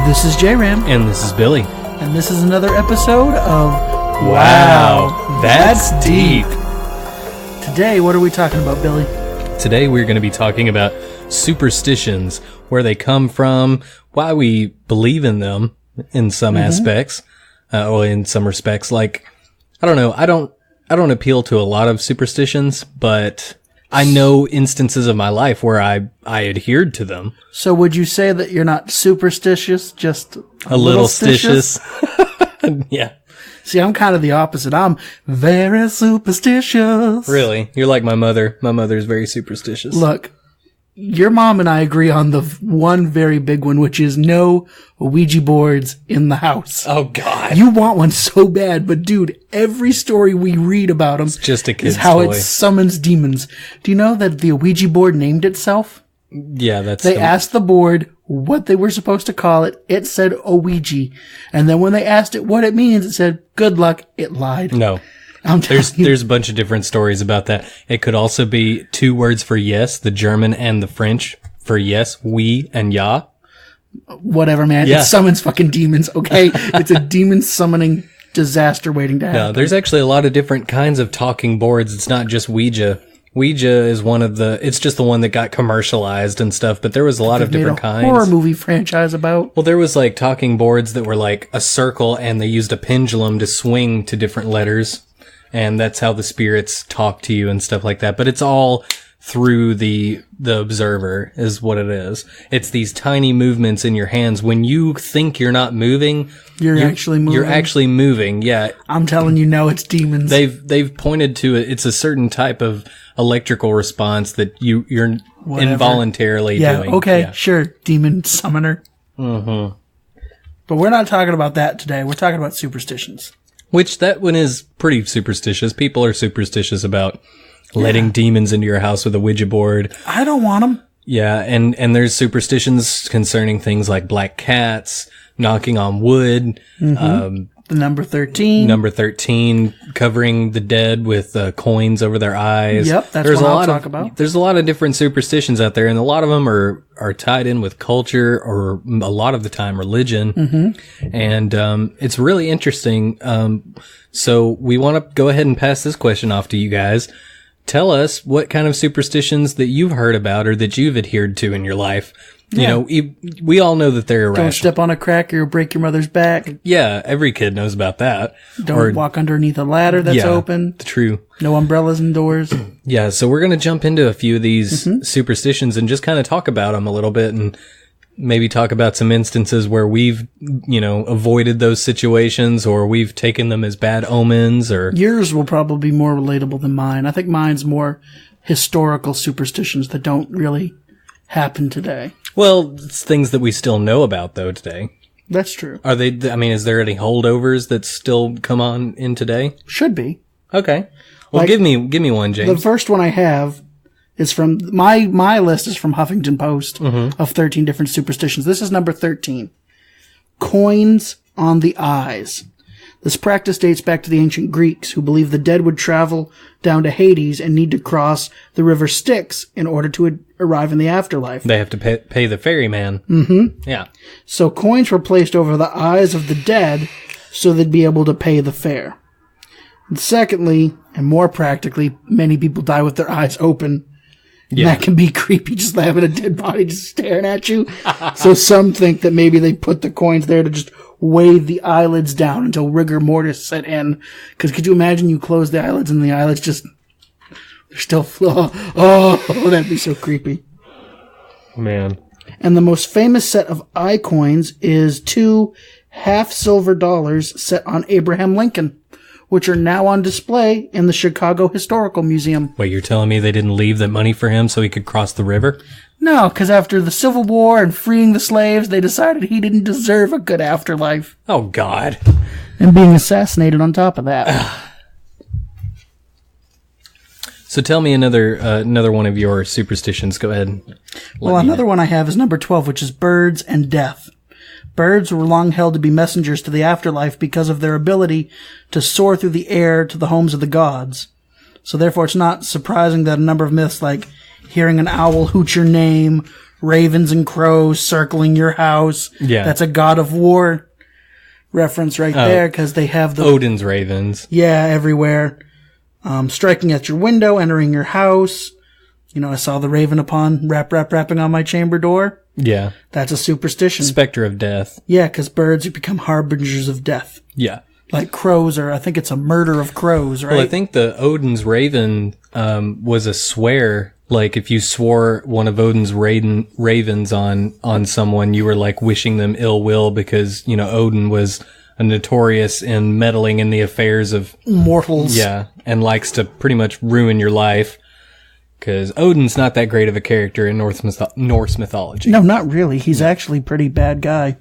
This is JRAM. And this is Billy. And this is another episode of Wow, that's deep. Today, what are we talking about, Billy? Today we're going to be talking about superstitions, where they come from, why we believe in them in some aspects, or in some respects. Like, I don't know, I don't appeal to a lot of superstitions, but I know instances of my life where I adhered to them. So would you say that you're not superstitious, just a little stitious? Yeah. See, I'm kind of the opposite. I'm very superstitious. Really? You're like my mother. My mother's very superstitious. Look, your mom and I agree on the one very big one, which is no Ouija boards in the house. Oh, God. You want one so bad, but dude, every story we read about them It's just a kid's is how toy. it summons demons. Do you know that the Ouija board named itself? Yeah, that's... They asked the board what they were supposed to call it. It said Ouija. And then when they asked it what it means, it said, good luck. It lied. No. There's a bunch of different stories about that. It could also be two words for yes, the German and the French for yes, oui, and ja. Whatever, man. Yeah. It summons fucking demons, okay? It's a demon summoning disaster waiting to happen. No, there's actually a lot of different kinds of talking boards. It's not just Ouija. Ouija is it's just the one that got commercialized and stuff, but there was a lot of different kinds. Horror movie franchise about. Well, there was like talking boards that were like a circle and they used a pendulum to swing to different letters. And that's how the spirits talk to you and stuff like that. But it's all through the observer is what it is. It's these tiny movements in your hands. When you think you're not moving, you're actually moving. You're actually moving. Yeah. I'm telling you, no, it's demons. They've pointed to it. It's a certain type of electrical response that you're involuntarily doing. Okay, sure. Demon summoner. Mm-hmm. But we're not talking about that today. We're talking about superstitions. Which that one is pretty superstitious. People are superstitious about letting demons into your house with a Ouija board. I don't want them. Yeah, and there's superstitions concerning things like black cats, knocking on wood, the number 13. Number 13, covering the dead with coins over their eyes. Yep, that's what I'll talk about. There's a lot of different superstitions out there, and a lot of them are tied in with culture or a lot of the time religion. Mm-hmm. And it's really interesting. So we want to go ahead and pass this question off to you guys. Tell us what kind of superstitions that you've heard about or that you've adhered to in your life. Yeah. You know, we all know that they're irrational. Don't step on a crack or you'll break your mother's back. Yeah, every kid knows about that. Don't walk underneath a ladder that's open. True. No umbrellas indoors. Yeah, so we're going to jump into a few of these superstitions and just kind of talk about them a little bit and maybe talk about some instances where we've, avoided those situations or we've taken them as bad omens or... Yours will probably be more relatable than mine. I think mine's more historical superstitions that don't really happen today. Well, it's things that we still know about, though, today. That's true. Are they, is there any holdovers that still come on in today? Should be. Okay. Well, give me one, James. The first one I have is from, my list is from Huffington Post of 13 different superstitions. This is number 13. Coins on the eyes. This practice dates back to the ancient Greeks, who believed the dead would travel down to Hades and need to cross the river Styx in order to arrive in the afterlife. They have to pay the ferryman. Mm-hmm. Yeah. So coins were placed over the eyes of the dead so they'd be able to pay the fare. And secondly, and more practically, many people die with their eyes open. Yeah. That can be creepy, just having a dead body just staring at you. So some think that maybe they put the coins there to just weigh the eyelids down until rigor mortis set in. Because could you imagine you close the eyelids and the eyelids just, they're still, oh, that'd be so creepy. Man. And the most famous set of eye coins is 2 half-silver dollars set on Abraham Lincoln, which are now on display in the Chicago Historical Museum. Wait, you're telling me they didn't leave that money for him so he could cross the river? No, because after the Civil War and freeing the slaves, they decided he didn't deserve a good afterlife. Oh, God. And being assassinated on top of that. So tell me another one of your superstitions. Go ahead. Well, another one I have is number 12, which is birds and death. Birds were long held to be messengers to the afterlife because of their ability to soar through the air to the homes of the gods. So therefore, it's not surprising that a number of myths like hearing an owl hoot your name ravens and crows circling your house. Yeah. That's a God of War reference right there, because they have the Odin's ravens. Yeah, everywhere. Striking at your window, entering your house. You know, I saw the raven upon rapping on my chamber door. Yeah. That's a superstition. Spectre of death. Yeah, because birds become harbingers of death. Yeah. Like crows I think it's a murder of crows, right? Well, I think the Odin's raven was a swear. Like, if you swore one of Odin's ravens on someone, you were, like, wishing them ill will because, you know, Odin was notorious in meddling in the affairs of mortals. Yeah, and likes to pretty much ruin your life. Because Odin's not that great of a character in Norse mythology. No, not really. He's actually a pretty bad guy.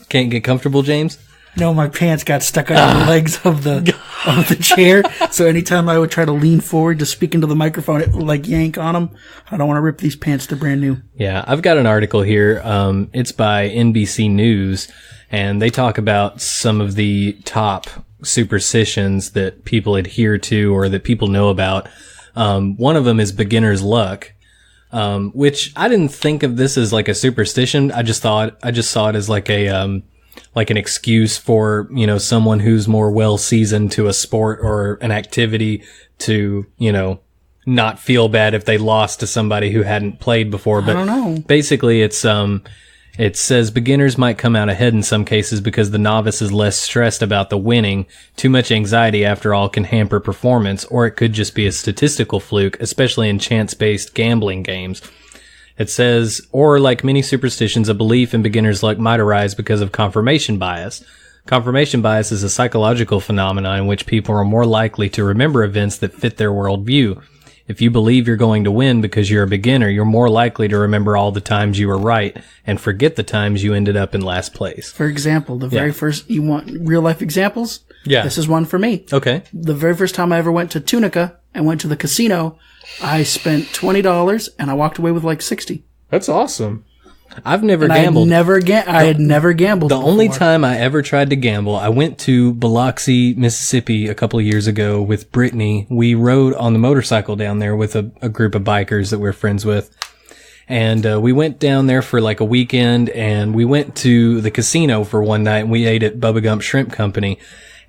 Can't get comfortable, James? No, my pants got stuck under the legs of the chair. So anytime I would try to lean forward to speak into the microphone, it would like yank on them. I don't want to rip these pants. They're brand new. Yeah, I've got an article here. It's by NBC News, and they talk about some of the top superstitions that people adhere to or that people know about. One of them is beginner's luck, which I didn't think of this as like a superstition. I just saw it as like an excuse for, you know, someone who's more well seasoned to a sport or an activity to, you know, not feel bad if they lost to somebody who hadn't played before. But I don't know. Basically it says beginners might come out ahead in some cases because the novice is less stressed about the winning. Too much anxiety, after all, can hamper performance, or it could just be a statistical fluke, especially in chance-based gambling games. It says, or like many superstitions, a belief in beginner's luck might arise because of confirmation bias. Confirmation bias is a psychological phenomenon in which people are more likely to remember events that fit their worldview. If you believe you're going to win because you're a beginner, you're more likely to remember all the times you were right and forget the times you ended up in last place. For example, the very first, you want real life examples? Yeah. This is one for me. Okay. The very first time I ever went to Tunica and went to the casino, I spent $20 and I walked away with like 60. That's awesome. I've never And gambled. I had never gambled. The only before. time I ever tried to gamble, I went to Biloxi, Mississippi a couple of years ago with Brittany. We rode on the motorcycle down there with a group of bikers that we're friends with. And we went down there for like a weekend, and we went to the casino for one night, and we ate at Bubba Gump Shrimp Company.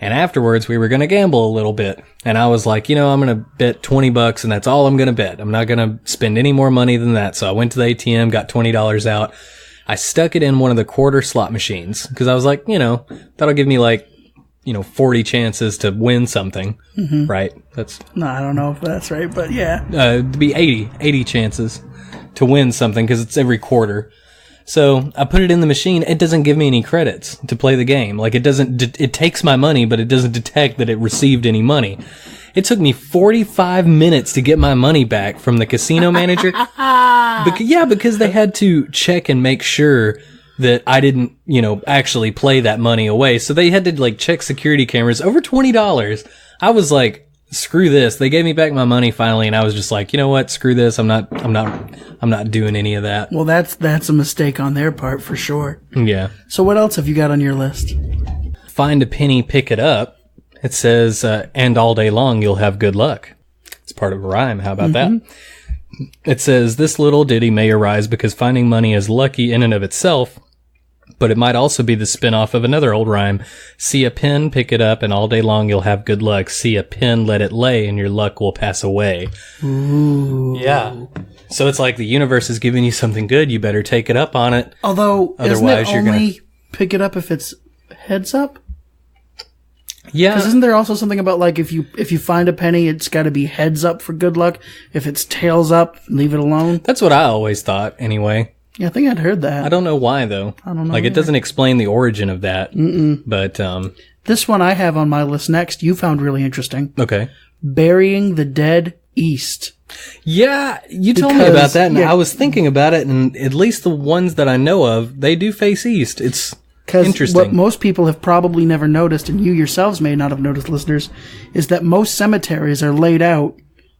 And afterwards, we were going to gamble a little bit. And I was like, you know, I'm going to bet $20, and that's all I'm going to bet. I'm not going to spend any more money than that. So I went to the ATM, got $20 out. I stuck it in one of the quarter slot machines because I was like, you know, that'll give me like, you know, 40 chances to win something, right? No, I don't know if that's right, but yeah. It'd be 80 chances to win something because it's every quarter. So I put it in the machine. It doesn't give me any credits to play the game. Like it takes my money, but it doesn't detect that it received any money. It took me 45 minutes to get my money back from the casino manager. Because they had to check and make sure that I didn't, you know, actually play that money away. So they had to like check security cameras. Over $20. I was like, screw this. They gave me back my money finally, and I was just like, you know what? Screw this. I'm not doing any of that. Well, that's a mistake on their part for sure. Yeah. So what else have you got on your list? Find a penny, pick it up. It says, and all day long you'll have good luck. It's part of a rhyme. How about that? It says, this little ditty may arise because finding money is lucky in and of itself, but it might also be the spin-off of another old rhyme. See a pen, pick it up, and all day long you'll have good luck. See a pen, let it lay, and your luck will pass away. Ooh. Yeah. So it's like the universe is giving you something good. You better take it up on it. Although, Otherwise, isn't it only pick it up if it's heads up? Yeah. Because isn't there also something about like if you find a penny, it's got to be heads up for good luck. If it's tails up, leave it alone. That's what I always thought, anyway. Yeah, I think I'd heard that. I don't know why, though. I don't know. Like, it doesn't explain the origin of that. But, This one I have on my list next, you found really interesting. okay. Burying the dead east. Yeah, you told me Because- about that, and yeah. I was thinking about it, and at least the ones that I know of, they do face east. It's Because interesting. what most people have probably never noticed, and you yourselves may not have noticed, listeners, is that most cemeteries are laid out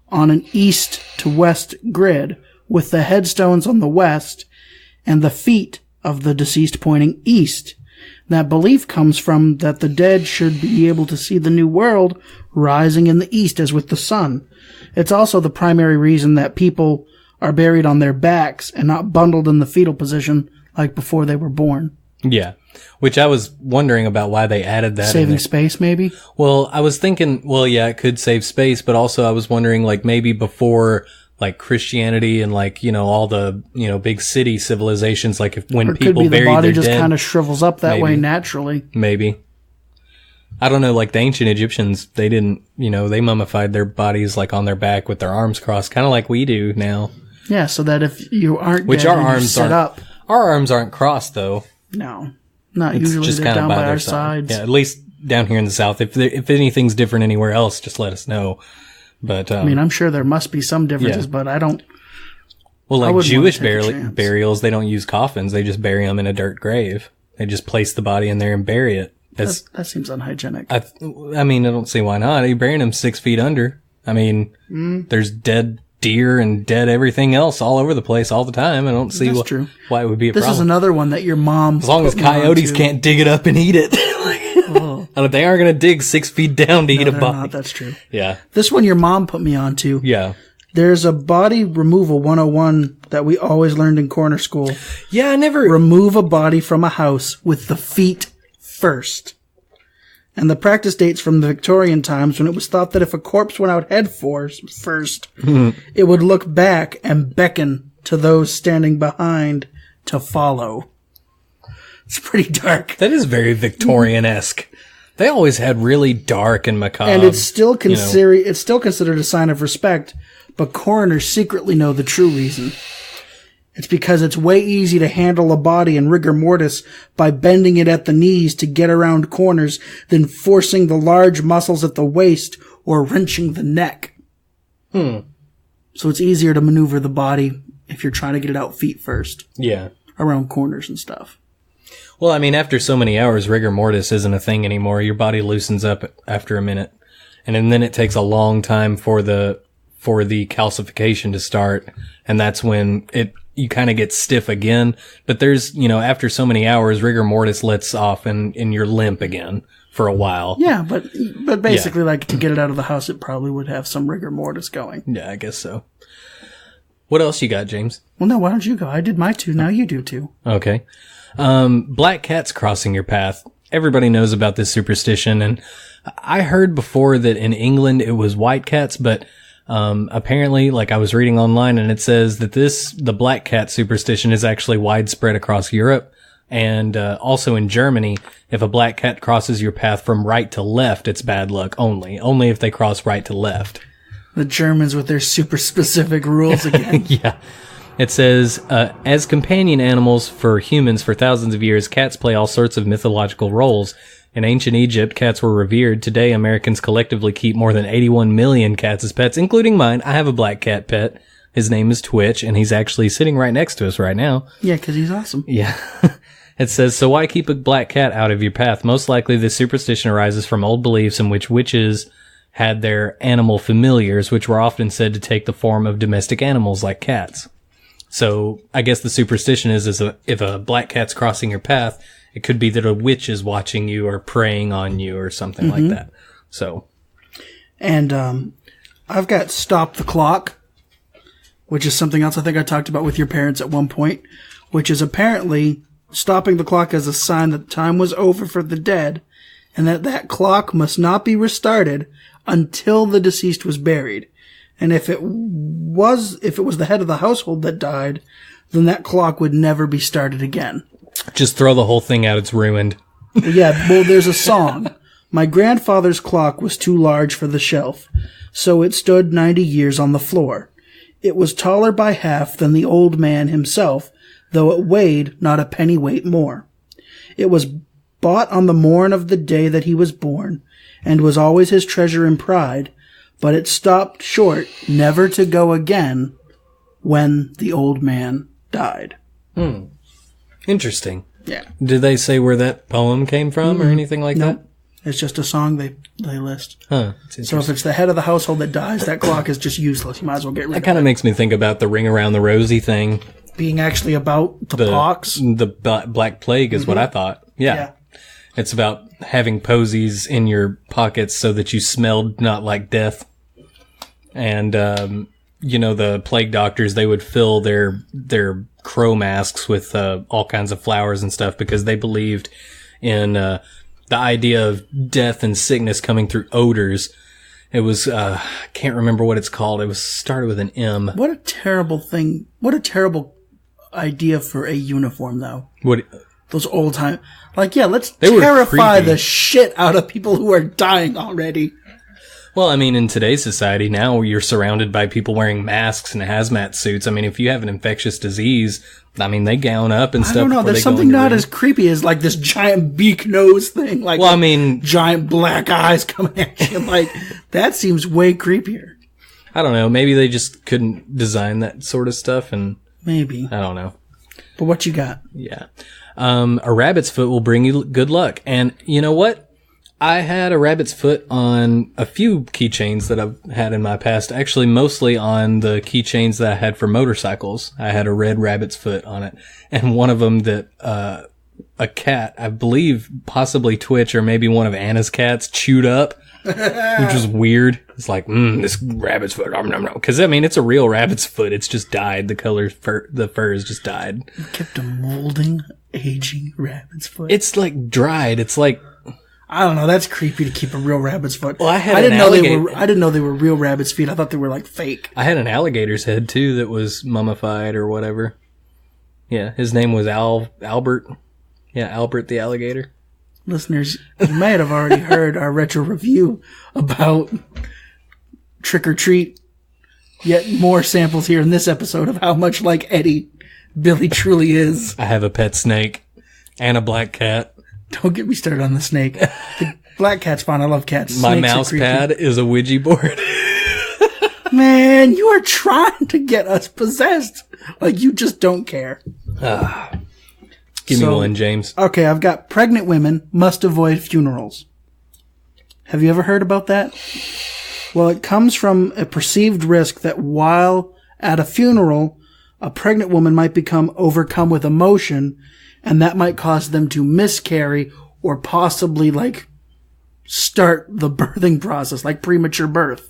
on an east to west grid, with the headstones on the west and the feet of the deceased pointing east. That belief comes from that the dead should be able to see the new world rising in the east as with the sun. It's also the primary reason that people are buried on their backs and not bundled in the fetal position like before they were born. Yeah. Which I was wondering about why they added that. Saving space, maybe? Well, I was thinking, well, yeah, it could save space, but also I was wondering, like, maybe before, like, Christianity and, like, you know, all the, you know, big city civilizations, like, if when people buried their dead. The body just kind of shrivels up that way naturally. Maybe. I don't know, like, the ancient Egyptians, they didn't, you know, they mummified their bodies, like, on their back with their arms crossed, kind of like we do now. Yeah, so that if you aren't Which dead, our arms sit up. Our arms aren't crossed, though. No. Not It's usually. just They're kind of down by by their our side. sides. Yeah, at least down here in the South. If anything's different anywhere else, just let us know. But I mean, I'm sure there must be some differences, but I don't. Well, like Jewish chance. burials, they don't use coffins. They just bury them in a dirt grave. They just place the body in there and bury it. That seems unhygienic. I mean, I don't see why not. You're burying them 6 feet under. I mean, there's dead deer and dead everything else all over the place all the time. I don't see why it would be a problem. This is another one that your mom. As long as coyotes can't dig it up and eat it. They aren't going to dig 6 feet down to eat a body. Not, that's true. Yeah. This one your mom put me on to. Yeah. There's a body removal 101 that we always learned in corner school. Yeah, I never... Remove a body from a house with the feet first. And the practice dates from the Victorian times when it was thought that if a corpse went out head first, it would look back and beckon to those standing behind to follow. It's pretty dark. That is very Victorian-esque. They always had really dark and macabre. And it's still considered a sign of respect, but coroners secretly know the true reason. It's because it's way easy to handle a body in rigor mortis by bending it at the knees to get around corners than forcing the large muscles at the waist or wrenching the neck. So it's easier to maneuver the body if you're trying to get it out feet first. Yeah. Around corners and stuff. Well, I mean, after so many hours, rigor mortis isn't a thing anymore. Your body loosens up after a minute. And then it takes a long time for the calcification to start. And that's when you kind of get stiff again. But there's, you know, after so many hours, rigor mortis lets off and you're limp again for a while. Yeah, but basically, like, to get it out of the house, it probably would have some rigor mortis going. Yeah, I guess so. What else you got, James? Well, no, why don't you go? I did my two. Now you do too. Okay. Black cats crossing your path. Everybody knows about this superstition. And I heard before that in England it was white cats, but apparently, like, I was reading online and it says that the black cat superstition is actually widespread across Europe and also in Germany. If a black cat crosses your path from right to left, it's bad luck only. Only if they cross right to left. The Germans with their super specific rules again. Yeah. It says, as companion animals for humans for thousands of years, cats play all sorts of mythological roles. In ancient Egypt, cats were revered. Today, Americans collectively keep more than 81 million cats as pets, including mine. I have a black cat pet. His name is Twitch, and he's actually sitting right next to us right now. Yeah, because he's awesome. Yeah. It says, so why keep a black cat out of your path? Most likely, this superstition arises from old beliefs in which witches had their animal familiars, which were often said to take the form of domestic animals like cats. So I guess the superstition is if a black cat's crossing your path, it could be that a witch is watching you or preying on you or something like that. So, and I've got Stop the Clock, which is something else I think I talked about with your parents at one point, which is apparently stopping the clock as a sign that time was over for the dead and that clock must not be restarted until the deceased was buried. And if it was the head of the household that died, then that clock would never be started again. Just throw the whole thing out. It's ruined. Yeah, well, there's a song. My grandfather's clock was too large for the shelf, so it stood 90 years on the floor. It was taller by half than the old man himself, though it weighed not a pennyweight more. It was bought on the morn of the day that he was born, and was always his treasure and pride, but it stopped short, never to go again, when the old man died. Interesting. Yeah. Did they say where that poem came from or anything like that? It's just a song they list. Huh. So if it's the head of the household that dies, that clock is just useless. You might as well get rid of it. That kind of makes me think about the Ring Around the Rosie thing. Being actually about the pox? The Black Plague is what I thought. Yeah. It's about having posies in your pockets so that you smelled not like death. And the plague doctors, they would fill their crow masks with all kinds of flowers and stuff because they believed in the idea of death and sickness coming through odors. It was, I can't remember what it's called. It was started with an M. What a terrible thing. What a terrible idea for a uniform, though. What? Those old time. Like, yeah, let's terrify the shit out of people who are dying already. Well, I mean, in today's society, now you're surrounded by people wearing masks and hazmat suits. I mean, if you have an infectious disease, I mean, they gown up and stuff. I don't know. There's something not as creepy as, like, this giant beak nose thing. Like, well, I mean, giant black eyes coming at you. Like, that seems way creepier. I don't know. Maybe they just couldn't design that sort of stuff, and maybe. I don't know. But what you got? Yeah. A rabbit's foot will bring you good luck. And you know what? I had a rabbit's foot on a few keychains that I've had in my past. Actually, mostly on the keychains that I had for motorcycles. I had a red rabbit's foot on it. And one of them that, a cat, I believe possibly Twitch or maybe one of Anna's cats chewed up, which was weird. It's like, this rabbit's foot. Cause I mean, it's a real rabbit's foot. It's just dyed. The the fur has just dyed. You kept a molding, aging rabbit's foot. It's like dried. It's like, I don't know. That's creepy to keep a real rabbit's foot. Well, I didn't know they were real rabbit's feet. I thought they were like fake. I had an alligator's head too that was mummified or whatever. Yeah, his name was Albert. Yeah, Albert the alligator. Listeners, you might have already heard our retro review about Trick or Treat. Yet more samples here in this episode of how much like Eddie Billy truly is. I have a pet snake and a black cat. Don't get me started on the snake. The black cat's fine. I love cats. My mouse pad is a Ouija board. Man, you are trying to get us possessed. Like, you just don't care. Give me one, James. Okay, I've got pregnant women must avoid funerals. Have you ever heard about that? Well, it comes from a perceived risk that while at a funeral, a pregnant woman might become overcome with emotion, and that might cause them to miscarry or possibly, like, start the birthing process, like premature birth.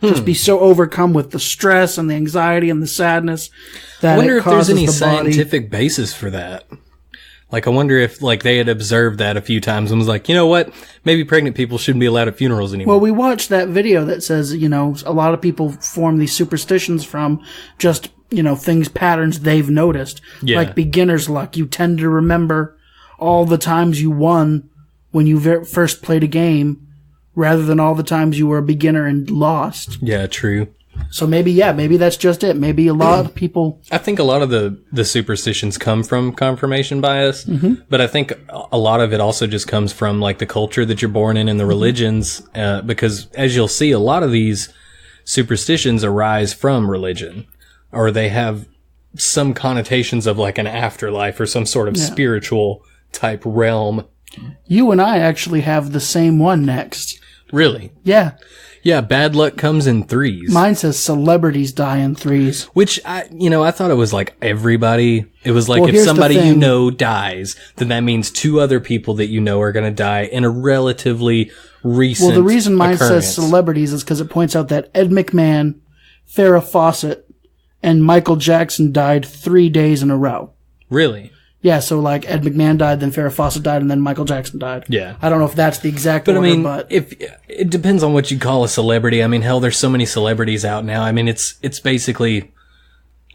Just be so overcome with the stress and the anxiety and the sadness that I wonder it if there's causes any the body. scientific basis for that. Like, I wonder if, like, they had observed that a few times and was like, you know what? Maybe pregnant people shouldn't be allowed at funerals anymore. Well, we watched that video that says, a lot of people form these superstitions from just, patterns they've noticed. Yeah. Like beginner's luck. You tend to remember all the times you won when you first played a game rather than all the times you were a beginner and lost. Yeah, true. So maybe that's just it. Maybe a lot of people... I think a lot of the superstitions come from confirmation bias, but I think a lot of it also just comes from, like, the culture that you're born in and the religions, because, as you'll see, a lot of these superstitions arise from religion, or they have some connotations of, like, an afterlife or some sort of spiritual type realm. You and I actually have the same one next. Really? Yeah. Yeah, bad luck comes in threes. Mine says celebrities die in threes. Which, I thought it was like everybody. It was like, if somebody you know dies, then that means two other people that you know are going to die in a relatively recent Well, the reason mine occurrence. says celebrities is because it points out that Ed McMahon, Farrah Fawcett, and Michael Jackson died 3 days in a row. Really? Yeah, so like Ed McMahon died, then Farrah Fawcett died, and then Michael Jackson died. Yeah. I don't know if that's the exact order, but... if it depends on what you call a celebrity. I mean, hell, there's so many celebrities out now. I mean, it's basically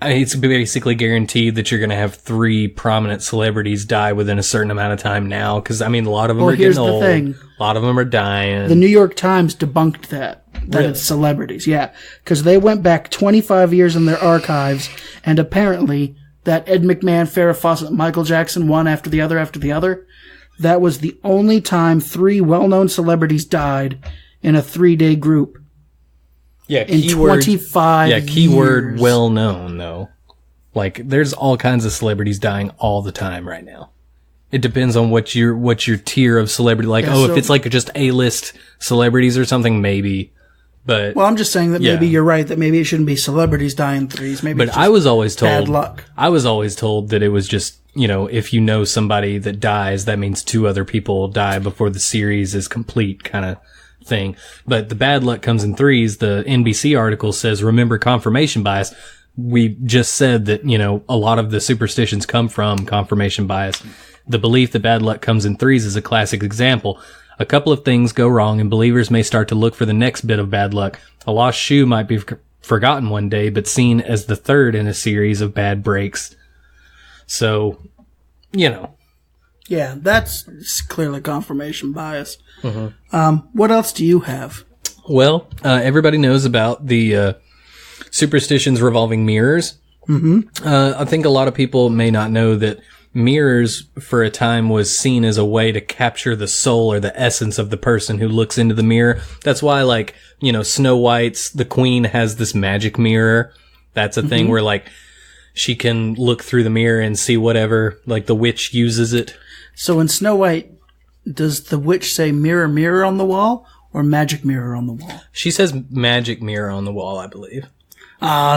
guaranteed that you're going to have 3 prominent celebrities die within a certain amount of time now. Because, I mean, a lot of them are getting old. A lot of them are dying. The New York Times debunked that really? It's celebrities. Yeah, because they went back 25 years in their archives, and apparently... that Ed McMahon, Farrah Fawcett, Michael Jackson, one after the other, that was the only time 3 well-known celebrities died in a 3-day group. Yeah, in 25 years. Yeah, keyword well-known, though. Like, there's all kinds of celebrities dying all the time right now. It depends on what your tier of celebrity, like, if it's like just A-list celebrities or something, maybe. But, well, I'm just saying that maybe you're right, that maybe it shouldn't be celebrities die in threes. Maybe but it's just I was always told, bad luck. I was always told that it was just, if you know somebody that dies, that means 2 other people die before the series is complete kind of thing. But the bad luck comes in threes. The NBC article says, remember confirmation bias. We just said that, a lot of the superstitions come from confirmation bias. The belief that bad luck comes in threes is a classic example. A couple of things go wrong and believers may start to look for the next bit of bad luck. A lost shoe might be forgotten one day, but seen as the third in a series of bad breaks. So, Yeah, that's clearly confirmation bias. What else do you have? Well, everybody knows about the superstitions revolving mirrors. I think a lot of people may not know that mirrors for a time was seen as a way to capture the soul or the essence of the person who looks into the mirror. That's why, Snow White's, the queen has this magic mirror. That's a thing where, she can look through the mirror and see whatever, the witch uses it. So in Snow White, does the witch say mirror, mirror on the wall or magic mirror on the wall? She says magic mirror on the wall, I believe.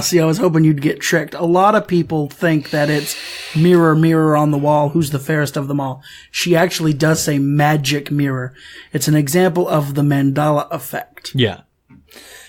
See, I was hoping you'd get tricked. A lot of people think that it's mirror, mirror on the wall, who's the fairest of them all. She actually does say magic mirror. It's an example of the Mandela effect. Yeah.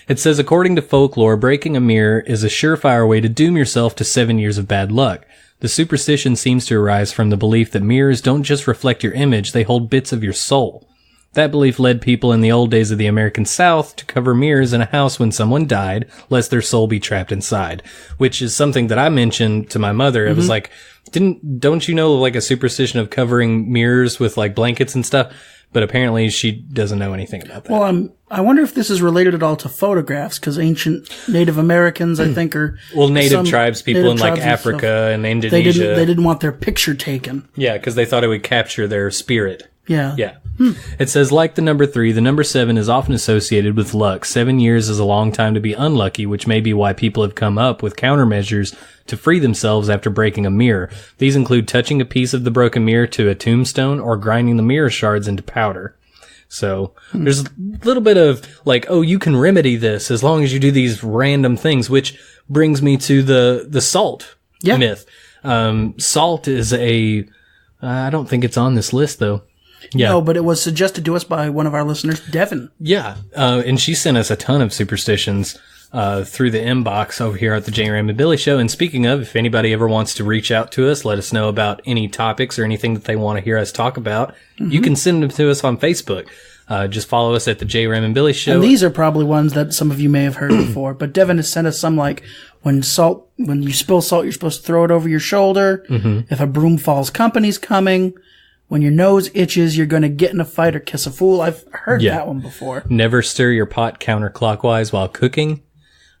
It says, according to folklore, breaking a mirror is a surefire way to doom yourself to 7 years of bad luck. The superstition seems to arise from the belief that mirrors don't just reflect your image, they hold bits of your soul. That belief led people in the old days of the American South to cover mirrors in a house when someone died, lest their soul be trapped inside, which is something that I mentioned to my mother. It was like, don't you know, a superstition of covering mirrors with blankets and stuff? But apparently she doesn't know anything about that. Well, I wonder if this is related at all to photographs, because ancient Native Americans, I think, are... Well, native tribes, people in Africa and Indonesia. They didn't want their picture taken. Yeah, because they thought it would capture their spirit. Yeah. Yeah. It says, like the number 3, the number 7 is often associated with luck. 7 years is a long time to be unlucky, which may be why people have come up with countermeasures to free themselves after breaking a mirror. These include touching a piece of the broken mirror to a tombstone or grinding the mirror shards into powder. So there's a little bit of you can remedy this as long as you do these random things, which brings me to the salt myth. Salt is I don't think it's on this list though. Yeah. No, but it was suggested to us by one of our listeners, Devin. Yeah. And she sent us a ton of superstitions through the inbox over here at the JRAM and Billy Show. And speaking of, if anybody ever wants to reach out to us, let us know about any topics or anything that they want to hear us talk about, you can send them to us on Facebook. Just follow us at the JRAM and Billy Show. And these are probably ones that some of you may have heard before. But Devin has sent us some when you spill salt, you're supposed to throw it over your shoulder. If a broom falls, company's coming. When your nose itches, you're going to get in a fight or kiss a fool. I've heard that one before. Never stir your pot counterclockwise while cooking.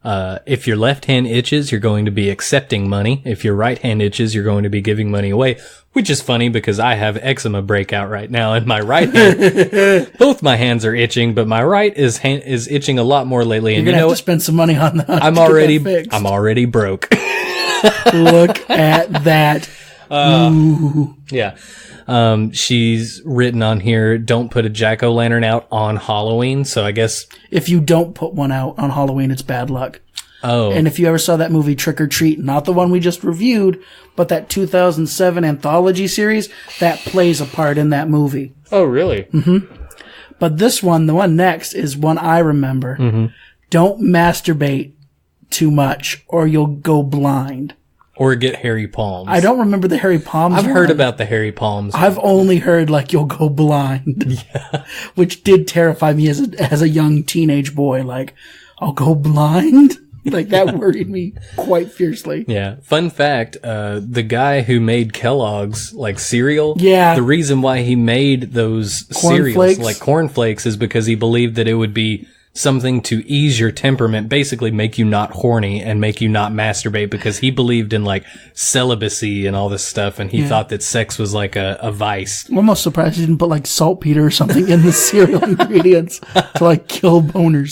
If your left hand itches, you're going to be accepting money. If your right hand itches, you're going to be giving money away. Which is funny because I have eczema breakout right now and my right hand, both my hands are itching, but my right is itching a lot more lately. You're going to have to spend some money on that. I'm already broke. Look at that. Yeah. She's written on here, don't put a jack-o'-lantern out on Halloween. So I guess if you don't put one out on Halloween, it's bad luck. Oh. And if you ever saw that movie Trick or Treat, not the one we just reviewed, but that 2007 anthology series, that plays a part in that movie. Oh, really? But this one, the one next, is one I remember. Don't masturbate too much or you'll go blind. Or get hairy palms. I don't remember the hairy palms. I've heard about the hairy palms. I've only heard you'll go blind. Yeah. Which did terrify me as a young teenage boy. I'll go blind? That worried me quite fiercely. Yeah. Fun fact, the guy who made Kellogg's, cereal. Yeah. The reason why he made those cereals, cornflakes, is because he believed that it would be something to ease your temperament, basically make you not horny and make you not masturbate, because he believed in celibacy and all this stuff, and he thought that sex was a vice. I'm almost surprised he didn't put saltpeter or something in the cereal ingredients to kill boners.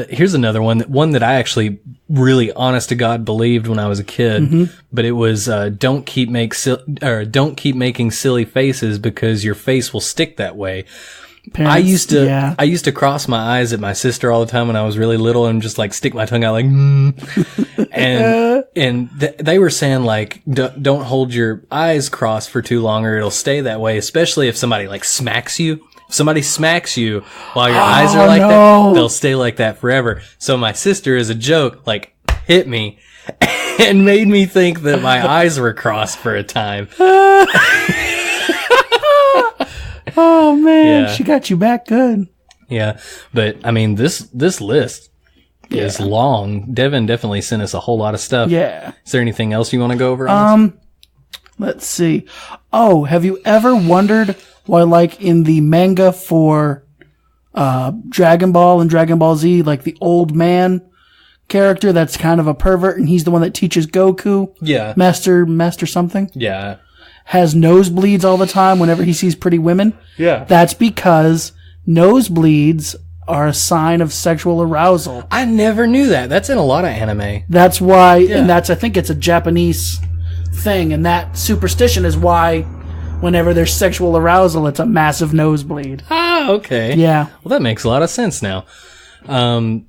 Here's another one that I actually really honest to God believed when I was a kid, but it was don't keep making silly faces because your face will stick that way. Parents, I used to cross my eyes at my sister all the time when I was really little and just stick my tongue out and they were saying don't hold your eyes crossed for too long or it'll stay that way, especially if somebody smacks you. If somebody smacks you while your eyes are like that, they'll stay like that forever. So my sister, as a joke, like, hit me and made me think that my eyes were crossed for a time. Oh, man. She got you back good. Yeah. But, I mean, this list is long. Devin definitely sent us a whole lot of stuff. Yeah. Is there anything else you want to go over on this? Let's see. Oh, have you ever wondered why, like, in the manga for Dragon Ball and Dragon Ball Z, like, the old man character that's kind of a pervert, and he's the one that teaches Goku? Yeah. Master something? Yeah. Has nosebleeds all the time whenever he sees pretty women? Yeah. That's because nosebleeds are a sign of sexual arousal. I never knew that. That's in a lot of anime. That's why, and I think it's a Japanese thing, and that superstition is why whenever there's sexual arousal, it's a massive nosebleed. Ah, okay. Yeah. Well, that makes a lot of sense now.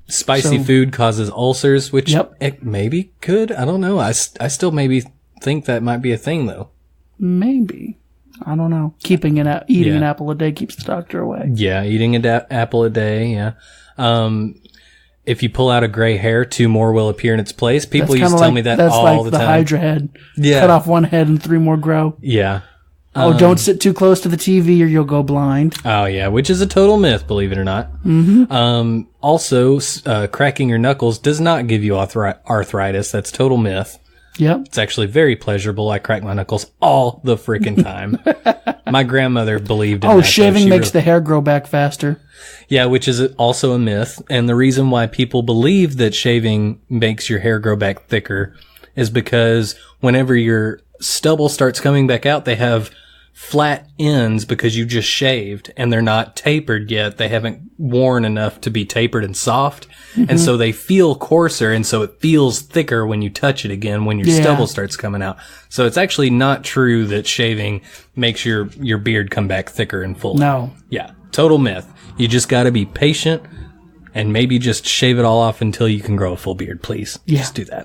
Spicy food causes ulcers, which it maybe could. I don't know. I still maybe think that might be a thing, though. Maybe. I don't know. Eating an apple a day keeps the doctor away. Yeah, eating an apple a day, yeah. If you pull out a gray hair, 2 more will appear in its place. People used to tell me that all the time. That's like the Hydra head. Yeah. Cut off one head and 3 more grow. Yeah. Don't sit too close to the TV or you'll go blind. Oh, yeah, which is a total myth, believe it or not. Mm-hmm. Also, cracking your knuckles does not give you arthritis. That's total myth. Yep. It's actually very pleasurable. I crack my knuckles all the freaking time. My grandmother believed in that. Oh, shaving makes the hair grow back faster. Yeah, which is also a myth. And the reason why people believe that shaving makes your hair grow back thicker is because whenever your stubble starts coming back out, they have flat ends because you just shaved and they're not tapered yet. They haven't worn enough to be tapered and soft. Mm-hmm. And so they feel coarser. And so it feels thicker when you touch it again, when your stubble starts coming out. So it's actually not true that shaving makes your beard come back thicker and fuller. No. Yeah. Total myth. You just got to be patient and maybe just shave it all off until you can grow a full beard, please. Yeah. Just do that.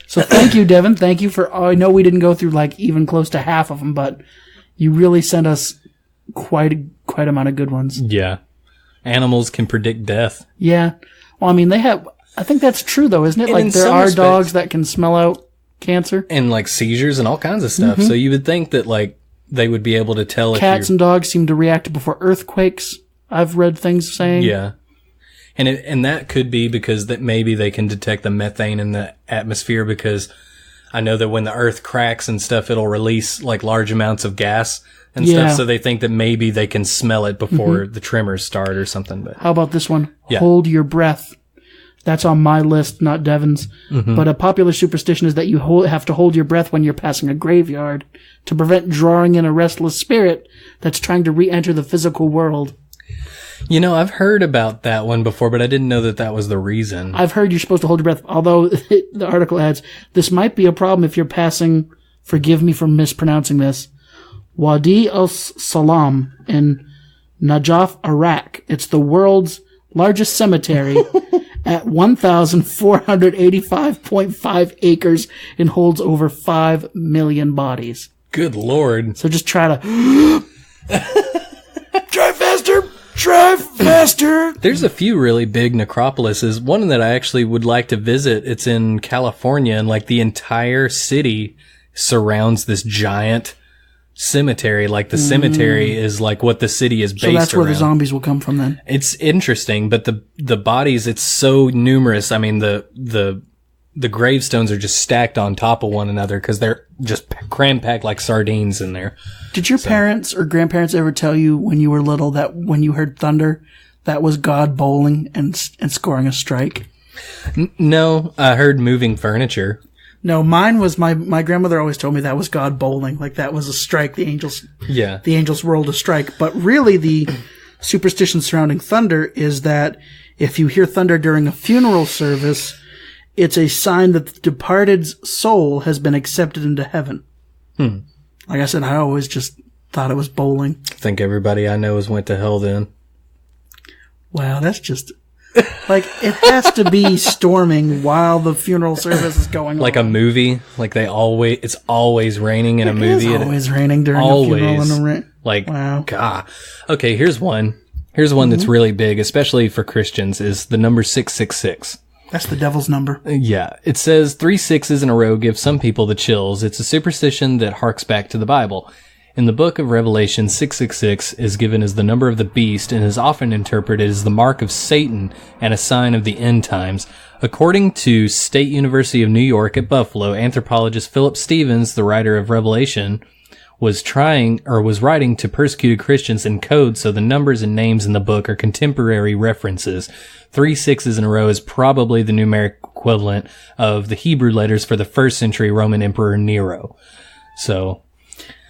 So thank you, Devin. Thank you for, I know we didn't go through like even close to half of them, but you really sent us quite amount of good ones. Yeah. Animals can predict death. Yeah. Well, I mean, I think that's true though, isn't it? Like there are dogs that can smell out cancer. And like seizures and all kinds of stuff. Mm-hmm. So you would think that like they would be able to tell Cats and dogs seem to react before earthquakes. I've read things saying. Yeah. And that could be because that maybe they can detect the methane in the atmosphere, because I know that when the earth cracks and stuff, it'll release like large amounts of gas and stuff. So they think that maybe they can smell it before the tremors start or something. But how about this one? Yeah. Hold your breath. That's on my list, not Devin's. Mm-hmm. But a popular superstition is that you have to hold your breath when you're passing a graveyard to prevent drawing in a restless spirit that's trying to re-enter the physical world. You know, I've heard about that one before, but I didn't know that was the reason. I've heard you're supposed to hold your breath, although the article adds, this might be a problem if you're passing, forgive me for mispronouncing this, Wadi al-Salam in Najaf, Iraq. It's the world's largest cemetery at 1,485.5 acres and holds over 5 million bodies. Good Lord. So just try to... Drive faster! Drive faster! There's a few really big necropolises. One that I actually would like to visit. It's in California, and like the entire city surrounds this giant cemetery. Like the cemetery is like what the city is based around. So that's where the zombies will come from then. It's interesting, but the bodies, it's so numerous. I mean, the gravestones are just stacked on top of one another because they're just cram-packed like sardines in there. Did your parents or grandparents ever tell you when you were little that when you heard thunder, that was God bowling and scoring a strike? No, I heard moving furniture. No, mine was my grandmother always told me that was God bowling. Like that was a strike. The angels rolled a strike. But really the superstition surrounding thunder is that if you hear thunder during a funeral service, it's a sign that the departed's soul has been accepted into heaven. Like I said, I always just thought it was bowling. I think everybody I know has went to hell then. Wow, that's just Like, it has to be storming while the funeral service is going Like on. a movie. Like it's always raining in a movie. It's always raining during a funeral in the rain. Like, wow. God. Okay, here's one. Here's one that's really big, especially for Christians, is the number 666. That's the devil's number. Yeah. It says 3 sixes in a row give some people the chills. It's a superstition that harks back to the Bible. In the book of Revelation, 666 is given as the number of the beast and is often interpreted as the mark of Satan and a sign of the end times. According to State University of New York at Buffalo, anthropologist Philip Stevens, the writer of Revelation, was writing to persecuted Christians in code, so the numbers and names in the book are contemporary references. 3 sixes in a row is probably the numeric equivalent of the Hebrew letters for the first century Roman Emperor Nero. So,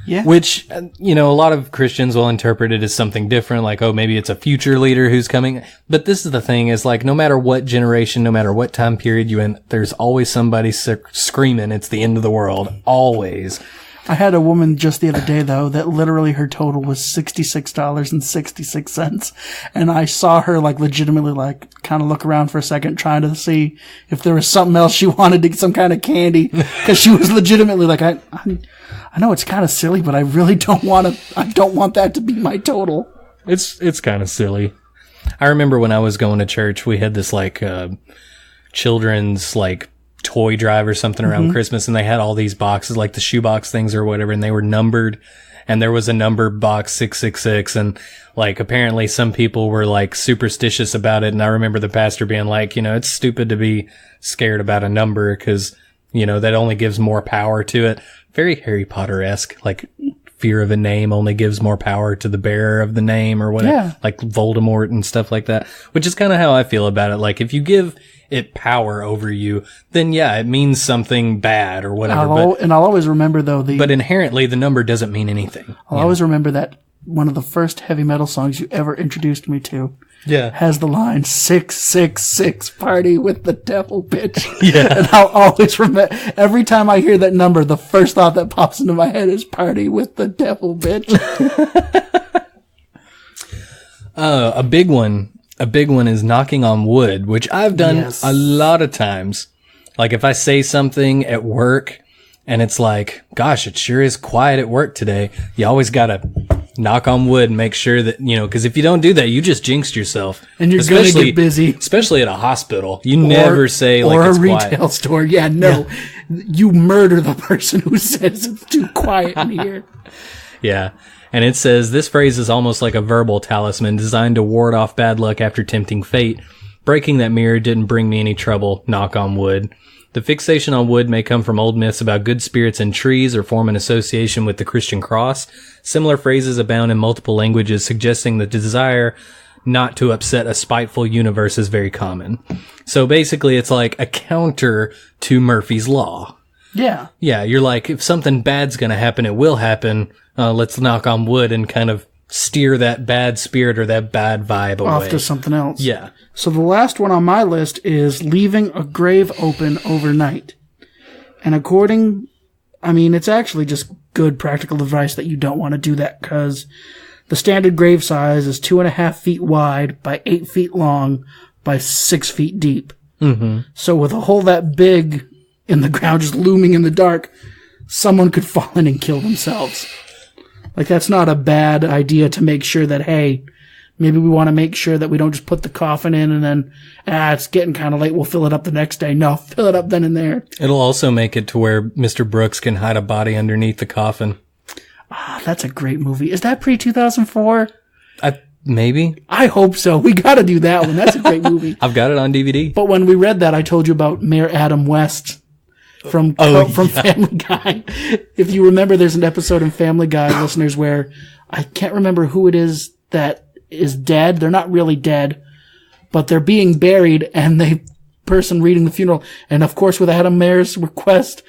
yeah. Which, a lot of Christians will interpret it as something different, like, oh, maybe it's a future leader who's coming. But this is the thing, is like, no matter what generation, no matter what time period you're in, there's always somebody screaming, it's the end of the world. Always. I had a woman just the other day, though, that literally her total was $66.66. And I saw her, like, legitimately, like, kind of look around for a second, trying to see if there was something else she wanted to get, some kind of candy. Because she was legitimately like, I know it's kind of silly, but I really don't want that to be my total. It's kind of silly. I remember when I was going to church, we had this, like, children's, like, toy drive or something around Christmas, and they had all these boxes, like the shoebox things or whatever, and they were numbered, and there was a number box 666, and like apparently some people were like superstitious about it, and I remember the pastor being like, it's stupid to be scared about a number because that only gives more power to it. Very Harry Potter-esque, like fear of a name only gives more power to the bearer of the name or whatever, like Voldemort and stuff like that, which is kind of how I feel about it. Like if you give it power over you, then it means something bad or whatever. I'll always remember, though, but inherently the number doesn't mean anything. I'll always remember that one of the first heavy metal songs you ever introduced me to has the line 666 party with the devil, bitch. And I'll always remember, every time I hear that number, the first thought that pops into my head is party with the devil, bitch. A big one is knocking on wood, which I've done a lot of times. Like if I say something at work and it's like, gosh, it sure is quiet at work today. You always gotta knock on wood and make sure that, because if you don't do that, you just jinxed yourself. And you're gonna get busy. Especially at a hospital. You never say like it's quiet. Or a retail store. Yeah, no. Yeah. You murder the person who says it's too quiet in here. Yeah. And it says, this phrase is almost like a verbal talisman designed to ward off bad luck after tempting fate. Breaking that mirror didn't bring me any trouble, knock on wood. The fixation on wood may come from old myths about good spirits in trees or form an association with the Christian cross. Similar phrases abound in multiple languages, suggesting that the desire not to upset a spiteful universe is very common. So basically, it's like a counter to Murphy's Law. Yeah. Yeah, you're like, if something bad's gonna happen, it will happen. Let's knock on wood and kind of steer that bad spirit or that bad vibe away. Off to something else. Yeah. So the last one on my list is leaving a grave open overnight. And it's actually just good practical advice that you don't want to do that, because the standard grave size is 2.5 feet wide by 8 feet long by 6 feet deep. Mm-hmm. So with a hole that big in the ground just looming in the dark, someone could fall in and kill themselves. Like, that's not a bad idea to make sure that, hey, maybe we want to make sure that we don't just put the coffin in and then, it's getting kind of late, we'll fill it up the next day. No, fill it up then and there. It'll also make it to where Mr. Brooks can hide a body underneath the coffin. That's a great movie. Is that pre-2004? Maybe. I hope so. We got to do that one. That's a great movie. I've got it on DVD. But when we read that, I told you about Mayor Adam West from Family Guy. If you remember, there's an episode in Family Guy, listeners, where I can't remember who it is that is dead. They're not really dead, but they're being buried, and the person reading the funeral, and of course with Adam Mayor's request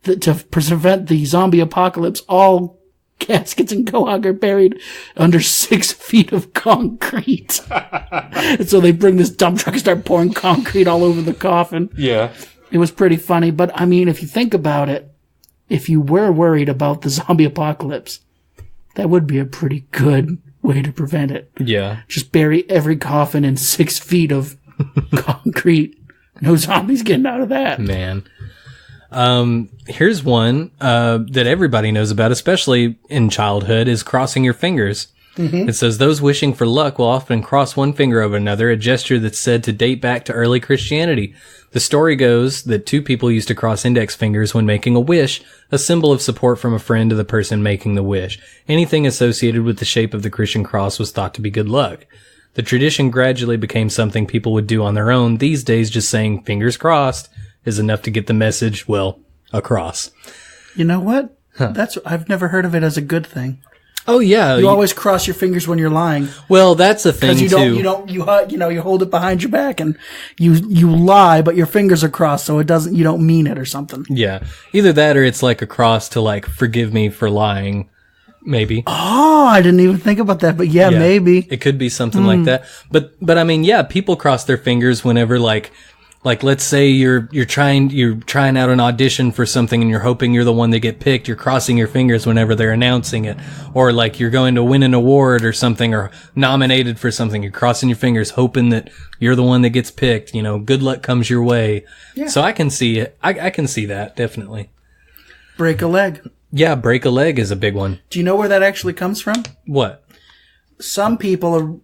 to prevent the zombie apocalypse, all caskets and Quahog are buried under 6 feet of concrete. And so they bring this dump truck and start pouring concrete all over the coffin. Yeah. It was pretty funny, but if you think about it, if you were worried about the zombie apocalypse, that would be a pretty good way to prevent it. Yeah. Just bury every coffin in 6 feet of Concrete. No zombies getting out of that. Man. Here's one that everybody knows about, especially in childhood, is crossing your fingers. It says, those wishing for luck will often cross one finger over another, a gesture that's said to date back to early Christianity. The story goes that two people used to cross index fingers when making a wish, a symbol of support from a friend to the person making the wish. Anything associated with the shape of the Christian cross was thought to be good luck. The tradition gradually became something people would do on their own. These days, just saying fingers crossed is enough to get the message, well, across. You know what? I've never heard of it as a good thing. Oh yeah, you always cross your fingers when you're lying. Well, that's a thing too. You hold it behind your back and you lie, but your fingers are crossed, so you don't mean it or something. Yeah, either that or it's like a cross to like forgive me for lying, maybe. Oh, I didn't even think about that, but yeah, maybe it could be something like that. But I mean, yeah, people cross their fingers whenever like let's say you're trying out an audition for something and you're hoping you're the one that get picked. You're crossing your fingers whenever they're announcing it, or like you're going to win an award or something or nominated for something. You're crossing your fingers hoping that you're the one that gets picked. You know, good luck comes your way. Yeah. So I can see it. I can see that definitely. Break a leg. Yeah, break a leg is a big one. Do you know where that actually comes from? What? Some people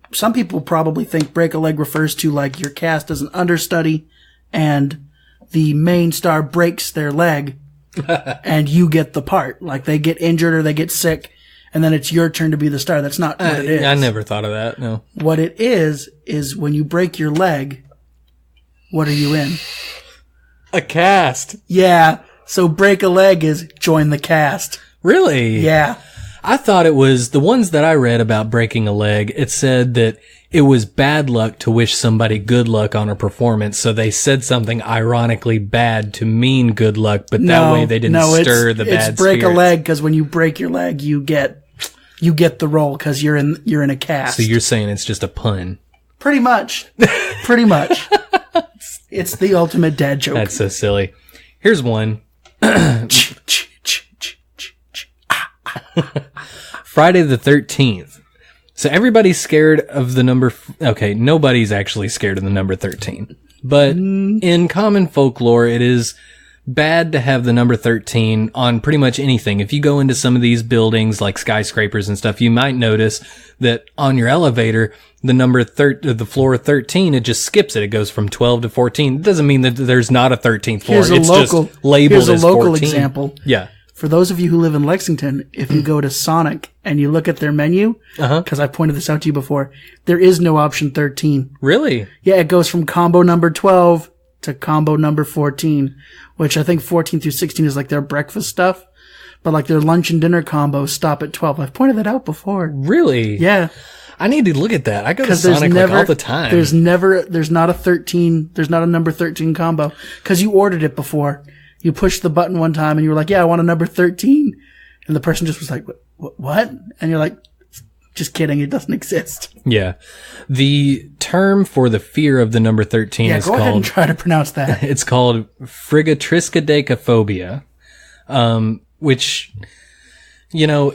probably think break a leg refers to like you're cast as an understudy and the main star breaks their leg and you get the part. Like they get injured or they get sick and then it's your turn to be the star. That's not what it is. I never thought of that, no. What it is when you break your leg, what are you in? A cast. Yeah. So break a leg is join the cast. Really? Yeah. I thought it was the ones that I read about breaking a leg. It said that it was bad luck to wish somebody good luck on a performance. So they said something ironically bad to mean good luck, but that way they didn't stir the bad It's break spirits. A leg because when you break your leg, you get the role because you're in a cast. So you're saying it's just a pun. Pretty much. Pretty much. It's the ultimate dad joke. That's so silly. Here's one. Friday the 13th. So everybody's scared of the number. Okay, nobody's actually scared of the number 13. But in common folklore, it is bad to have the number 13 on pretty much anything. If you go into some of these buildings like skyscrapers and stuff, you might notice that on your elevator, the number the floor 13, it just skips it. It goes from 12 to 14. It doesn't mean that there's not a 13th floor. It's just labeled as 14. Here's a local example. Yeah. For those of you who live in Lexington, if you go to Sonic and you look at their menu, because I pointed this out to you before, there is no option 13. Really? Yeah, it goes from combo number 12 to combo number 14, which I think 14 through 16 is like their breakfast stuff. But like their lunch and dinner combos stop at 12. I've pointed that out before. Really? Yeah. I need to look at that. I go to Sonic like all the time. There's not a number 13 combo. Because you ordered it before. You pushed the button one time and you were like, yeah, I want a number 13. And the person just was like, what? And you're like, just kidding. It doesn't exist. Yeah. The term for the fear of the number 13 is called... go ahead and try to pronounce that. It's called frigatriskaidekaphobia, which, you know,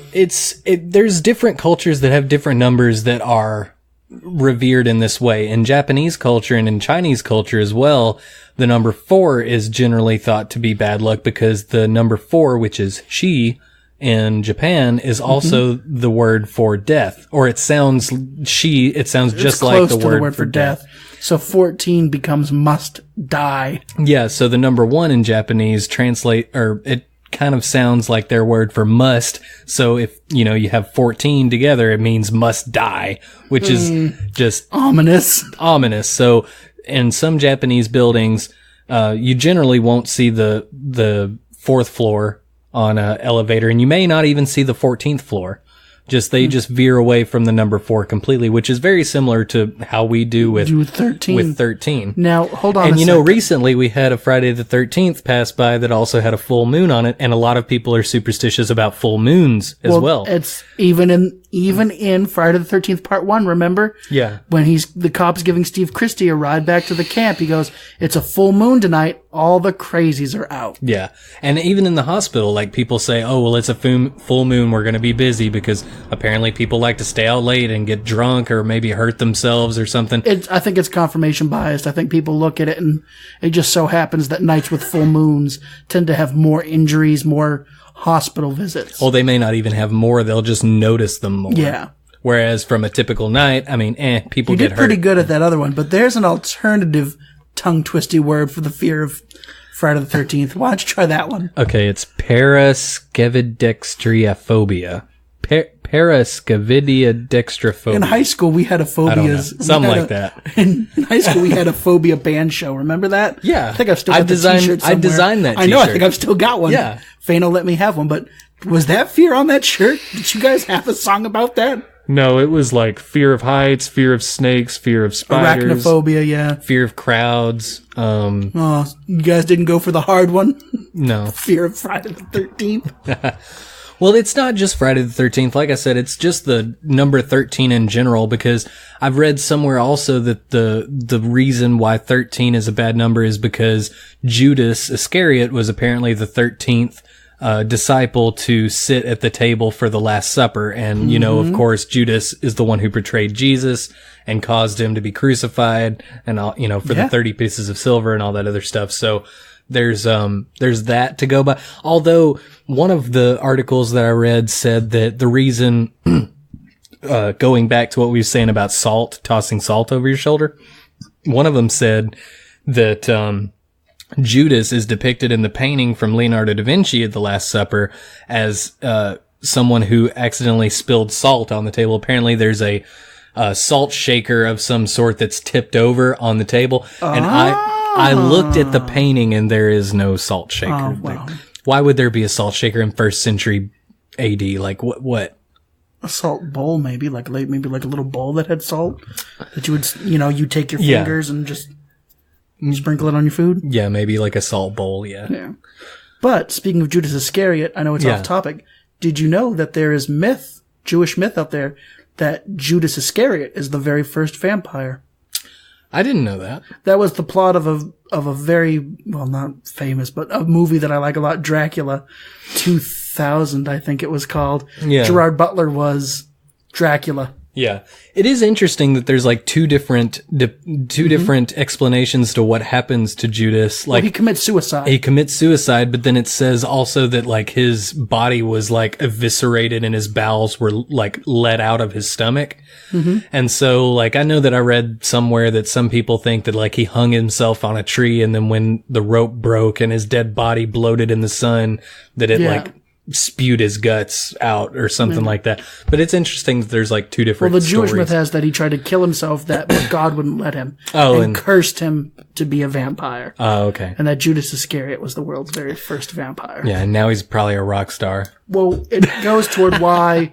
there's different cultures that have different numbers that are revered in this way. In Japanese culture and in Chinese culture as well, the number 4 is generally thought to be bad luck because the number 4, which is shi in Japan, is also the word for death. Or it sounds just like the word for death. So 14 becomes must die. Yeah, so the number 1 in Japanese it kind of sounds like their word for must. So if, you have 14 together, it means must die, which is just ominous. So in some Japanese buildings, you generally won't see the 4th floor on an elevator, and you may not even see the 14th floor. They just veer away from the number 4 completely, which is very similar to how we do with 13. With 13. Now, hold on. And recently we had a Friday the 13th pass by that also had a full moon on it, and a lot of people are superstitious about full moons as well. It's even in Friday the 13th Part 1, remember? Yeah. When the cop's giving Steve Christie a ride back to the camp, he goes, "It's a full moon tonight. All the crazies are out." Yeah. And even in the hospital, like people say, "Oh, well, it's a full moon. We're going to be busy because apparently people like to stay out late and get drunk or maybe hurt themselves or something. I think it's confirmation biased. I think people look at it and it just so happens that nights with full moons tend to have more injuries, more hospital visits. Well, they may not even have more. They'll just notice them more. Yeah. Whereas from a typical night, I mean, people get hurt. You did pretty good at that other one, but there's an alternative tongue-twisty word for the fear of Friday the 13th. Why don't you try that one? Okay, it's paraskevidextriaphobia. Paraskevidextrophobia. In high school, we had a phobias. Something like that. In high school, we had a phobia band show. Remember that? Yeah. I think I've still got the t-shirt somewhere. I designed that t-shirt. I know. I think I've still got one. Yeah. Fano let me have one, but was that fear on that shirt? Did you guys have a song about that? No, it was like fear of heights, fear of snakes, fear of spiders. Arachnophobia, yeah. Fear of crowds. Oh, you guys didn't go for the hard one? No. Fear of Friday the 13th? Well, it's not just Friday the 13th. Like I said, it's just the number 13 in general, because I've read somewhere also that the reason why 13 is a bad number is because Judas Iscariot was apparently the 13th disciple to sit at the table for the Last Supper. And, you know, of course, Judas is the one who betrayed Jesus and caused him to be crucified and all, you know, for the 30 pieces of silver and all that other stuff. So there's that to go by. Although one of the articles that I read said that the reason, going back to what we were saying about salt, tossing salt over your shoulder, one of them said that, Judas is depicted in the painting from Leonardo da Vinci at the Last Supper as someone who accidentally spilled salt on the table. Apparently there's a salt shaker of some sort that's tipped over on the table. And I looked at the painting and there is no salt shaker. Oh, wow. Why would there be a salt shaker in 1st century AD? Like what? A salt bowl, maybe like a little bowl that had salt that you would, you take your fingers and just sprinkle it on your food? Yeah, maybe like a salt bowl, yeah. But speaking of Judas Iscariot, I know it's off topic. Did you know that there is Jewish myth out there, that Judas Iscariot is the very first vampire? I didn't know that. That was the plot of a very, well, not famous, but a movie that I like a lot, Dracula 2000, I think it was called. Yeah. Gerard Butler was Dracula. Yeah. It is interesting that there's like two different explanations to what happens to Judas. Like, he commits suicide. He commits suicide, but then it says also that like his body was like eviscerated and his bowels were like let out of his stomach. Mm-hmm. And so like I know that I read somewhere that some people think that like he hung himself on a tree and then when the rope broke and his dead body bloated in the sun, that it like spewed his guts out or something like that. But it's interesting that there's like two different Well, the Jewish stories. myth has that he tried to kill himself, but God wouldn't let him. And cursed him to be a vampire. Oh, okay. And that Judas Iscariot was the world's very first vampire. Yeah, and now he's probably a rock star. Well, it goes toward why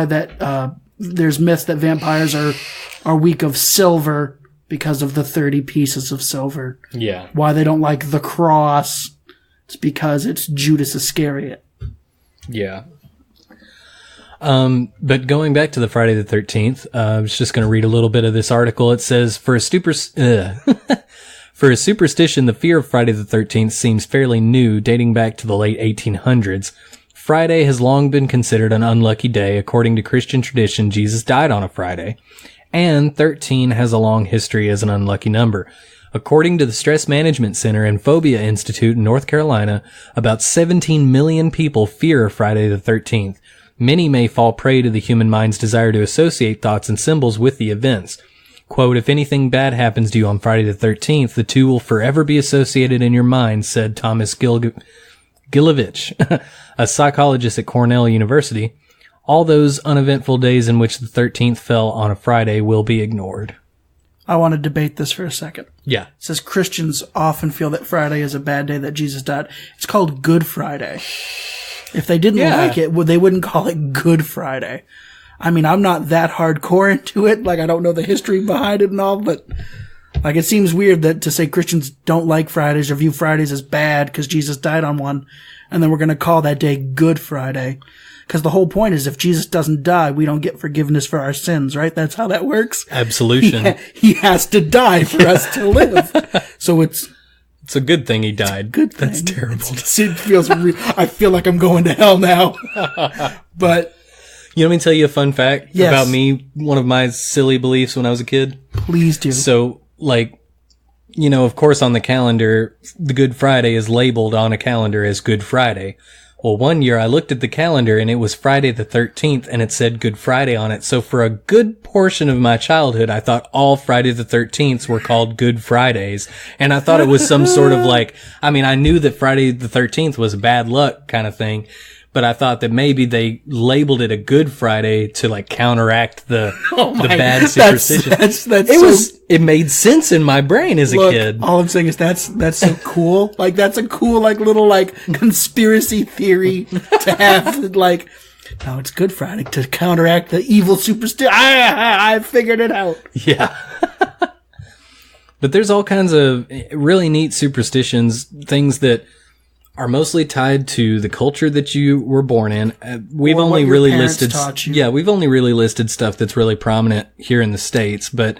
that there's myths that vampires are weak of silver because of the 30 pieces of silver. Yeah. Why they don't like the cross. It's because it's Judas Iscariot. Yeah. But going back to the Friday the 13th, I was just going to read a little bit of this article. It says, for a superstition, the fear of Friday the 13th seems fairly new, dating back to the late 1800s. Friday has long been considered an unlucky day. According to Christian tradition, Jesus died on a Friday. And 13 has a long history as an unlucky number. According to the Stress Management Center and Phobia Institute in North Carolina, about 17 million people fear Friday the 13th. Many may fall prey to the human mind's desire to associate thoughts and symbols with the events. Quote, if anything bad happens to you on Friday the 13th, the two will forever be associated in your mind, said Thomas Gilovich, a psychologist at Cornell University. All those uneventful days in which the 13th fell on a Friday will be ignored. I want to debate this for a second. Yeah. It says Christians often feel that Friday is a bad day that Jesus died. It's called Good Friday. If they didn't like it, they wouldn't call it Good Friday. I mean, I'm not that hardcore into it. Like, I don't know the history behind it and all, but like, it seems weird that to say Christians don't like Fridays or view Fridays as bad because Jesus died on one, and then we're going to call that day Good Friday. Because the whole point is if Jesus doesn't die, we don't get forgiveness for our sins, right? That's how that works. Absolution. He has to die for us to live. So it's a good thing he died. Good thing. That's terrible. It feels I feel like I'm going to hell now. But You want me to tell you a fun fact Yes. about me? One of my silly beliefs when I was a kid? Please do. So, like, you know, of course on the calendar, the Good Friday is labeled on a calendar as Good Friday. Well, one year I looked at the calendar and it was Friday the 13th and it said Good Friday on it. So for a good portion of my childhood, I thought all Friday the 13th were called Good Fridays. And I thought it was some sort of like, I mean, I knew that Friday the 13th was bad luck kind of thing, but I thought that maybe they labeled it a Good Friday to like counteract the bad superstition. It made sense in my brain as a kid. All I'm saying is that's so cool. Like, that's a cool, like, little, like, conspiracy theory to have, like, no, it's Good Friday to counteract the evil superstition. I figured it out. Yeah. But there's all kinds of really neat superstitions, things that are mostly tied to the culture that you were born in. We've Or only what your really parents listed, taught you. yeah, we've only really listed stuff that's really prominent here in the States, but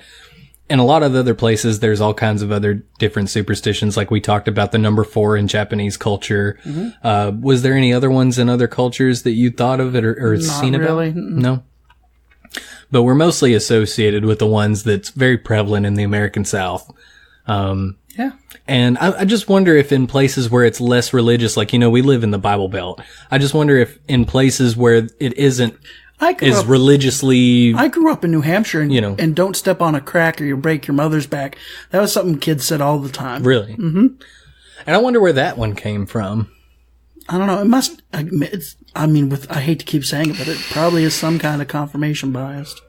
in a lot of other places, there's all kinds of other different superstitions. Like we talked about the number 4 in Japanese culture. Mm-hmm. Was there any other ones in other cultures that you thought of it or seen about? Really. No. But we're mostly associated with the ones that's very prevalent in the American South. Yeah. And I just wonder if in places where it's less religious, like, you know, we live in the Bible Belt. I just wonder if in places where it isn't religiously. I grew up in New Hampshire and, you know, and don't step on a crack or you'll break your mother's back. That was something kids said all the time. Really? Mm-hmm. And I wonder where that one came from. I don't know. It must, I hate to keep saying it, but it probably is some kind of confirmation bias.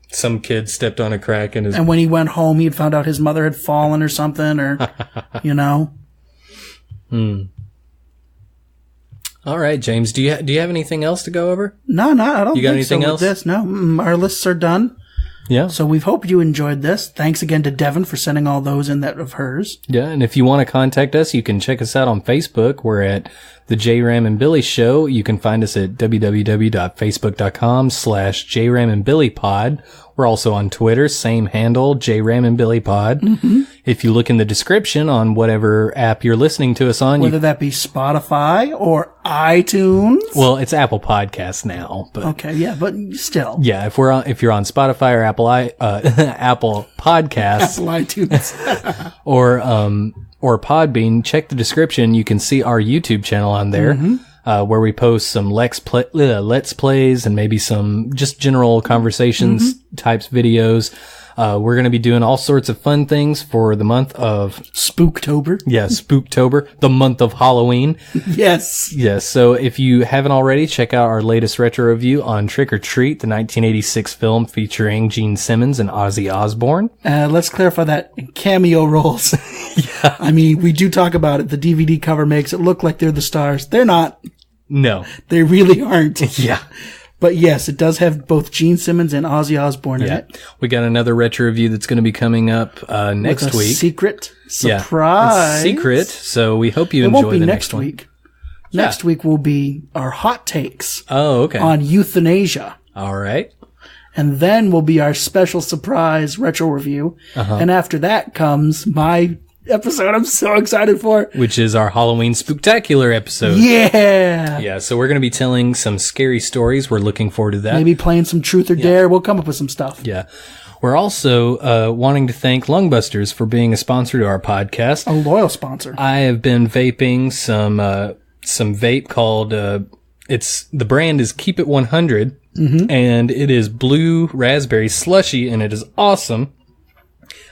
Some kid stepped on a crack in his... And when he went home, he'd found out his mother had fallen or something, or, you know. All right, James. Do you have anything else to go over? No, I don't You got think anything so else? with this. No, our lists are done. Yeah. So we hope you enjoyed this. Thanks again to Devin for sending all those in that of hers. Yeah, and if you want to contact us, you can check us out on Facebook. We're at the JRAM and Billy Show. You can find us at www.facebook.com/JRAM and Billy Pod. We're also on Twitter, same handle, JRAM and Billy Pod. Mm-hmm. If you look in the description on whatever app you're listening to us on, whether that be Spotify or iTunes. Well, it's Apple Podcasts now, but okay, yeah, but still, yeah. If you're on Spotify or Apple Podcasts, Apple iTunes, or Podbean, check the description. You can see our YouTube channel on there. Mm-hmm. Where we post some let's plays and maybe some just general conversations types videos. We're going to be doing all sorts of fun things for the month of Spooktober. Yeah, Spooktober, the month of Halloween. Yes. Yes. So if you haven't already, check out our latest retro review on Trick or Treat, the 1986 film featuring Gene Simmons and Ozzy Osbourne. Let's clarify that cameo roles. Yeah. I mean, we do talk about it. The DVD cover makes it look like they're the stars. They're not. No. They really aren't. Yeah. But yes, it does have both Gene Simmons and Ozzy Osbourne in it. We got another retro review that's going to be coming up next week. Secret surprise. It's secret. So we hope you enjoy the next week. Next week will be our hot takes. Oh, okay. On euthanasia. All right. And then will be our special surprise retro review. Uh-huh. And after that comes my episode I'm so excited for, which is our Halloween Spooktacular episode. Yeah, so we're going to be telling some scary stories. We're looking forward to that. Maybe playing some truth or dare. We'll come up with some stuff. Yeah. We're also wanting to thank Lungbusters for being a sponsor to our podcast. A loyal sponsor. I have been vaping some vape called the brand is Keep It 100, and it is blue raspberry slushy, and it is awesome.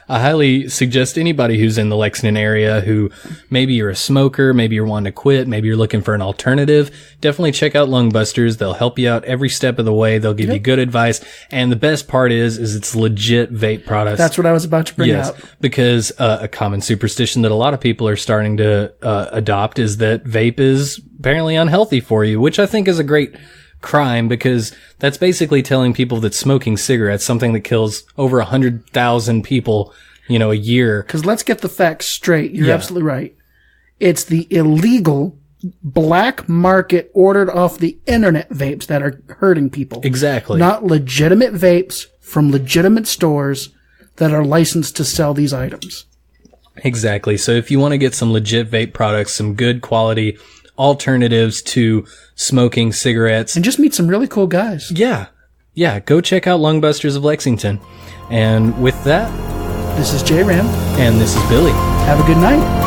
I highly suggest anybody who's in the Lexington area who maybe you're a smoker, maybe you're wanting to quit, maybe you're looking for an alternative, definitely check out Lungbusters. They'll help you out every step of the way. They'll give you good advice. And the best part is it's legit vape products. That's what I was about to bring up. Because a common superstition that a lot of people are starting to adopt is that vape is apparently unhealthy for you, which I think is a great crime, because that's basically telling people that smoking cigarettes, something that kills over 100,000 people, a year. Because let's get the facts straight. You're absolutely right. It's the illegal black market ordered off the internet vapes that are hurting people. Exactly. Not legitimate vapes from legitimate stores that are licensed to sell these items. Exactly. So if you want to get some legit vape products, some good quality alternatives to smoking cigarettes. And just meet some really cool guys. Yeah. Yeah. Go check out Lungbusters of Lexington. And with that, This is JRAM. and this is Billy. Have a good night.